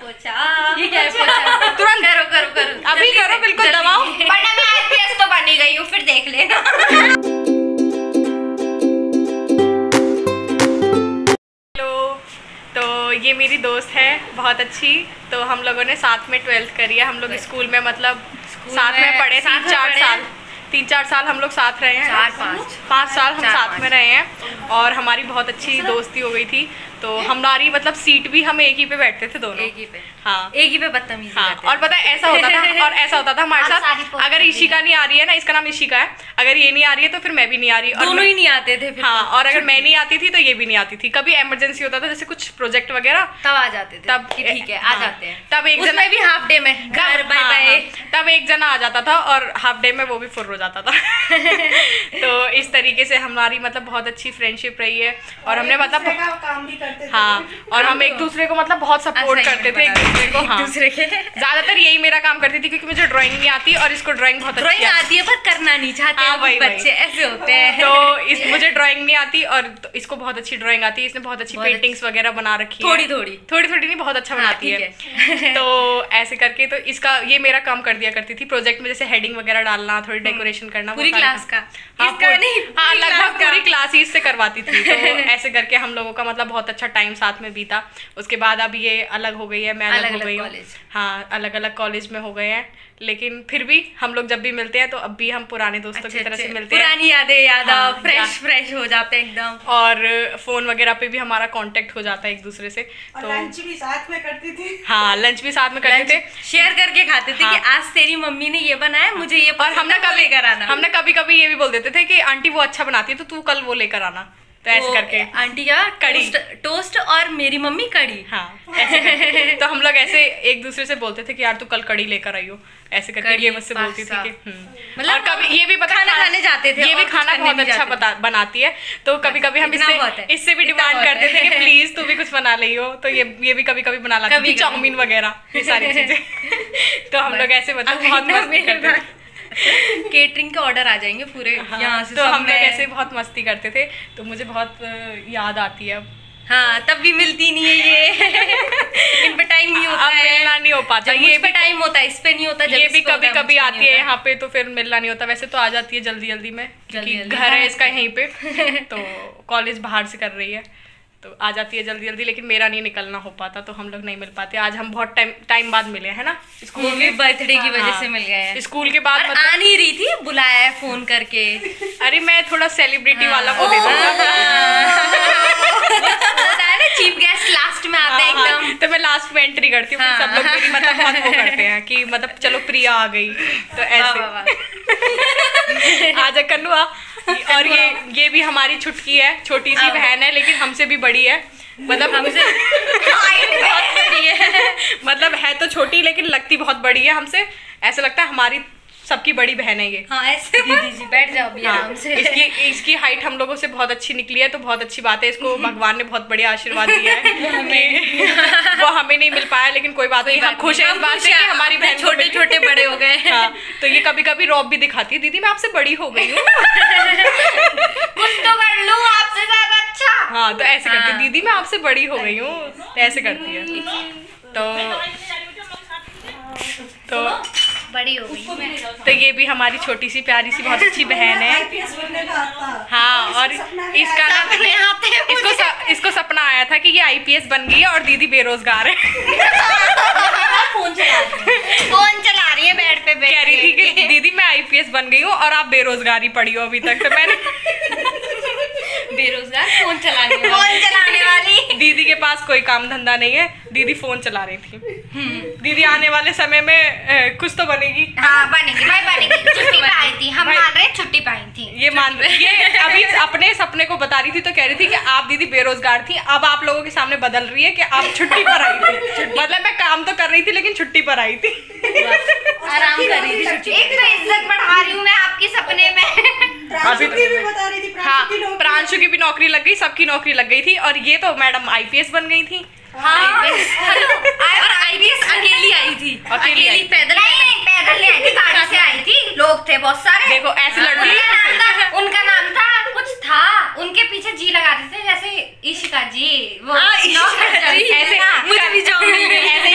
पोछा। ये क्या है पोछा? तुरंत करो करो करो, अभी करो, बिल्कुल दबाओ, वरना मैं आईपीएस तो बनी गई हूँ, फिर देख लेना। हेलो, तो ये मेरी दोस्त है बहुत अच्छी। तो हम लोगों ने साथ में 12th करी है। हम लोग स्कूल में मतलब साथ में पढ़े 3-4 साल हम लोग साथ रहे हैं। 5 साल हम साथ में रहे हैं और हमारी बहुत अच्छी दोस्ती हो गई थी। तो हमारी मतलब सीट भी हम एक ही पे बैठते थे दोनों, एक ही पे, हाँ एक ही पे बदतमीजी करते और पता है ऐसा होता था और ऐसा होता था हमारे साथ, अगर ईशिका नहीं आ रही है ना, इसका नाम ईशिका है, अगर ये नहीं आ रही है तो फिर मैं भी नहीं आ रही, और दोनों ही नहीं आते थे फिर। हाँ, और अगर मैं नहीं आती थी तो ये भी नहीं आती थी। कभी इमरजेंसी होता था जैसे कुछ प्रोजेक्ट वगैरह, तब आ जाते थे, तब ठीक है आ जाते हैं। तब एक जना भी हाफ डे में घर बाय बाय, तब एक जना आ जाता था और हाफ डे में वो भी फुर हो जाता था। तो इस तरीके से हमारी मतलब बहुत अच्छी फ्रेंडशिप रही है और हमने मतलब काम भी करते थे। हाँ, और हम एक दूसरे को मतलब बहुत सपोर्ट करते थे एक दूसरे को। हाँ, दूसरे के ज्यादातर यही मेरा काम करती थी क्योंकि मुझे ड्राइंग नहीं आती और इसको ड्राइंग बहुत अच्छी आती है पर करना नहीं चाहते। हाँ, वही बच्चे ऐसे होते हैं। तो मुझे ड्राइंग नहीं आती और तो इसको बहुत अच्छी ड्राइंग आती है। इसने बहुत अच्छी पेंटिंग्स वगैरह बना रखी है, थोड़ी नहीं, बहुत अच्छा बनाती है। तो ऐसे करके तो इसका ये मेरा काम कर दिया करती थी प्रोजेक्ट में, जैसे हेडिंग वगैरह डालना, थोड़ी डेकोरेशन करना, पूरी क्लास का। हाँ, लगभग पूरी क्लास ही इससे करवाती थी। तो ऐसे करके हम लोगों का मतलब बहुत अच्छा टाइम साथ में बीता। उसके बाद अब ये अलग हो गई है, मैं अलग हो गई हूँ। हाँ, अलग अलग कॉलेज में हो गए हैं, लेकिन फिर भी हम लोग जब भी मिलते हैं तो अब भी हम पुराने दोस्तों की तरह से मिलते हैं। पुरानी यादें याद फ्रेश हो जाते हैं एकदम। और फोन वगैरह पे भी हमारा कांटेक्ट हो जाता है एक दूसरे से। तो लंच भी साथ में करती थी। हाँ, लंच भी साथ में करते थे, शेयर करके खाते थे। कि आज तेरी मम्मी ने ये बनाया, मुझे ये, और हमने कभी कभी ये भी बोल देते थे कि आंटी वो अच्छा बनाती है तो तू कल वो लेकर आना। तो ऐसे करके आंटी का कड़ी टोस्ट और मेरी मम्मी कड़ी। हाँ, ऐसे करके तो हम लोग ऐसे एक दूसरे से बोलते थे कि यार तू कल कड़ी लेकर आई हो, ऐसे करके ये मुझसे बोलती थी कि मतलब और कभी ये भी खाना खाने जाते थे, ये भी खाना बहुत अच्छा बनाती है। तो कभी कभी हम इससे भी डिमांड करते थे कि प्लीज तू भी कुछ बना ली हो। तो ये भी कभी कभी बना लाती थी, चाउमीन वगैरह, ये सारी चीजें। तो हम लोग ऐसे मतलब बहुत मस्ती करते थे। केटरिंग के ऑर्डर आ जाएंगे पूरे यहाँ से। तो हम लोग ऐसे बहुत मस्ती करते थे। तो मुझे बहुत याद आती है। हाँ, तब भी मिलती नहीं है ये। इन पे टाइम नहीं होता है, मिलना नहीं हो पाता। ये पे टाइम होता है, इस पे नहीं होता। ये भी कभी कभी आती है यहाँ पे तो फिर मिलना नहीं होता। वैसे तो आ जाती है जल्दी जल्दी में, क्योंकि घर है इसका यहीं पे। तो कॉलेज बाहर से कर रही है तो आ जाती है जल्दी जल्दी, लेकिन मेरा नहीं निकलना हो पाता तो हम लोग नहीं मिल पाते। आज हम बहुत टाइम बाद मिले हैं ना, स्कूल में बर्थडे की वजह से मिल गए हैं। स्कूल के बाद आ नहीं रही थी, बुलाया है फोन करके। अरे मैं थोड़ा सेलिब्रिटी वाला को दे दूंगा, चीफ गेस्ट लास्ट में आते हैं एकदम। तो मैं लास्ट में एंट्री करती हूँ। सब लोग मेरी मतलब बहुत वो करते हैं कि मतलब चलो प्रिया आ गई, तो ऐसे आजा कन्नू आ। और ये भी हमारी छुटकी है, छोटी सी बहन है लेकिन हमसे भी बड़ी है। मतलब हमसे बहुत बड़ी है, मतलब है तो छोटी लेकिन लगती बहुत बड़ी है हमसे। ऐसा लगता है हमारी सबकी बड़ी बहन है ये। हाँ, ऐसे दीदी जी बैठ जाओ अभी आराम से। इसकी हाइट हम लोगों से बहुत अच्छी निकली है तो बहुत अच्छी बात है। इसको भगवान ने बहुत बढ़िया आशीर्वाद दिया है। वो हमें नहीं मिल पाया, लेकिन कोई बात नहीं, हम खुश हैं इस बात से कि हमारी बहन छोटे छोटे बड़े हो गए। हाँ, तो ये कभी कभी रॉब भी दिखाती है, दीदी मैं आपसे बड़ी हो गई हूँ, कुछ तो कर लूं आपसे ज्यादा अच्छा। हाँ, तो ऐसे करती है, दीदी मैं आपसे बड़ी हो गई हूँ, ऐसे करती है। तो बड़ी हो गई। तो ये भी हमारी छोटी सी प्यारी सी बहुत अच्छी बहन है। हाँ, और इसका इसको सपना आया था कि ये आईपीएस बन गई है और दीदी बेरोजगार है। फोन चला रही है बेड पे बैठ कह रही थी कि दीदी मैं आईपीएस बन गई हूँ और आप बेरोजगारी पड़ी हो अभी तक। तो मैंने बेरोजगार फोन चलाने वाली। दीदी के पास कोई काम धंधा नहीं है, दीदी फोन चला रही थी। दीदी आने वाले समय में कुछ तो बनेगी। हाँ, बनेगी भाई बनेगी। छुट्टी पे आई थी, हम मान रहे छुट्टी पे आई थी। ये अभी अपने सपने को बता रही थी तो कह रही थी कि आप दीदी बेरोजगार थी, अब आप लोगों के सामने बदल रही है कि आप छुट्टी पर आई थी। मतलब मैं काम तो कर रही थी लेकिन छुट्टी पर आई थी, आराम कर रही थी। एक तो इज्जत बढ़ा रही हूँ मैं आपके सपने में। हाँ, प्रांशु की भी नौकरी लग गई, सबकी नौकरी लग गई थी और ये तो मैडम आईपीएस बन गई थी। हाँ, और आईपीएस अकेली आई थी, अकेली पैदल नहीं आई थी, गाड़ी से आई थी। लोग थे बहुत सारे, देखो ऐसे लड़की, उनका नाम था कुछ था, उनके पीछे जी लगाते थे जैसे ईशिका जी, वो ऐसे मुझे भी जॉब मिल गई, ऐसे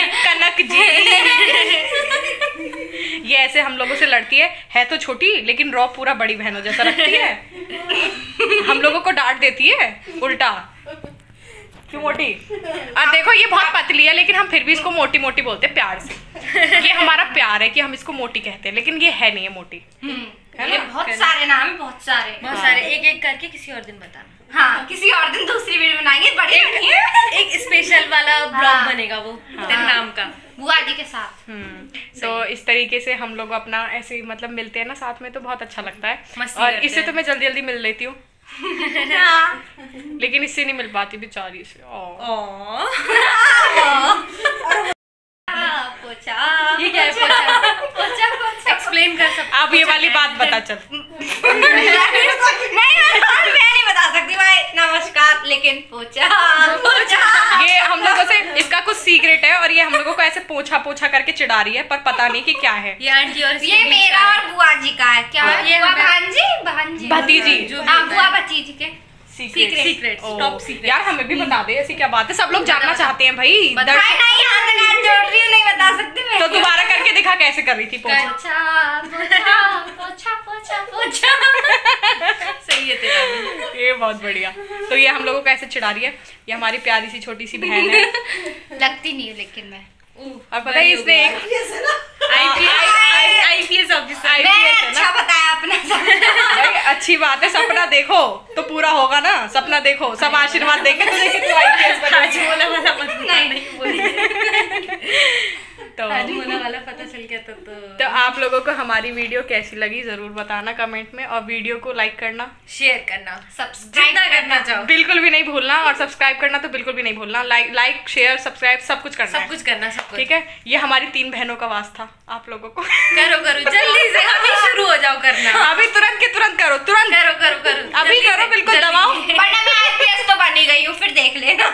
लड़ती है तो छोटी, लेकिन रॉ पूरा बड़ी बहनों जैसा रखती है। हम लोगों को डांट देती है उल्टा, क्यों मोटी। और देखो ये बहुत पतली है, लेकिन हम फिर भी इसको मोटी मोटी बोलते हैं प्यार से। ये हमारा प्यार है कि हम इसको मोटी कहते हैं, लेकिन ये है नहीं है मोटी, है ये ना? बहुत सारे नाम है, बहुत सारे एक एक करके किसी और दिन बताना। हाँ, किसी और दिन दूसरी वीडियो बनाएंगे, बड़ी एक स्पेशल वाला ब्लॉग बनेगा वो तेरे नाम का, बुआ जी के साथ। तो इस तरीके से हम लोग अपना ऐसे मतलब मिलते हैं ना साथ में, तो बहुत अच्छा लगता है। मस्ती और करते इससे हैं। तो मैं जल्दी जल्दी मिल लेती हूँ, लेकिन इससे नहीं मिल पाती बेचारी से। ये क्या है पोचा? पोचा एक्सप्लेन कर सकते? अब ये वाली बात बता चल। नहीं मैं नहीं बता सकती भाई, नमस्कार, लेकिन पोचा ये हम लोगों से इसका कुछ सीक्रेट है, और ये हम लोगों को ऐसे पोछा पोछा करके चिढ़ा रही है, पर पता नहीं कि क्या है। ये आंटी और ये मेरा और बुआ जी का है। क्या ये भांजी भतीजी। हाँ, बुआ भतीजी के सीक्रेट टॉप सीक्रेट। यार हमें भी बता दे, ऐसी क्या बात है, सब लोग जानना चाहते हैं भाई। नहीं हाथ जोड़ रही हूँ, नहीं बता सकती मैं। तो दोबारा करके दिखा कैसे कर रही थी पोछा। पोछा सही है तेरा, ये बहुत बढ़िया। तो ये हम लोगों को ऐसे चिढ़ा रही है, ये हमारी प्यारी सी छोटी सी बहन है। लगती नहीं है लेकिन मैं। और पता है इसने एक आईपीएस ऑफिसर, अच्छा बताया अपना भाई, अच्छी बात है। सपना देखो तो पूरा होगा ना, सपना देखो, सब आशीर्वाद देंगे तो देखिए तो आईपीएस बनेगी। तो वाला पता चल गया तो आप लोगों को हमारी वीडियो कैसी लगी जरूर बताना कमेंट में, और वीडियो को लाइक करना, शेयर करना, सब्सक्राइब करना चाहो बिल्कुल भी नहीं भूलना, और सब्सक्राइब करना तो बिल्कुल भी नहीं भूलना। लाइक शेयर सब्सक्राइब सब कुछ करना, सब कुछ करना, सब कुछ। ठीक है। ये हमारी 3 बहनों का वास था आप लोगों को। करो जल्दी से, अभी शुरू हो जाओ करना, अभी तुरंत के तुरंत करो, तुरंत करो अभी करो, बिल्कुल दबाओ। वरना मैं आईपीएस तो बनी गई हूँ, फिर देख लेना।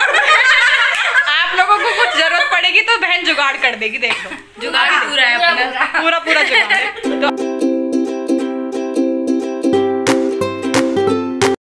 आप लोगों को कुछ जरूरत पड़ेगी तो बहन जुगाड़ कर देगी, देख लो। जुगाड़ पूरा है अपना, पूरा जुगाड़ है। तो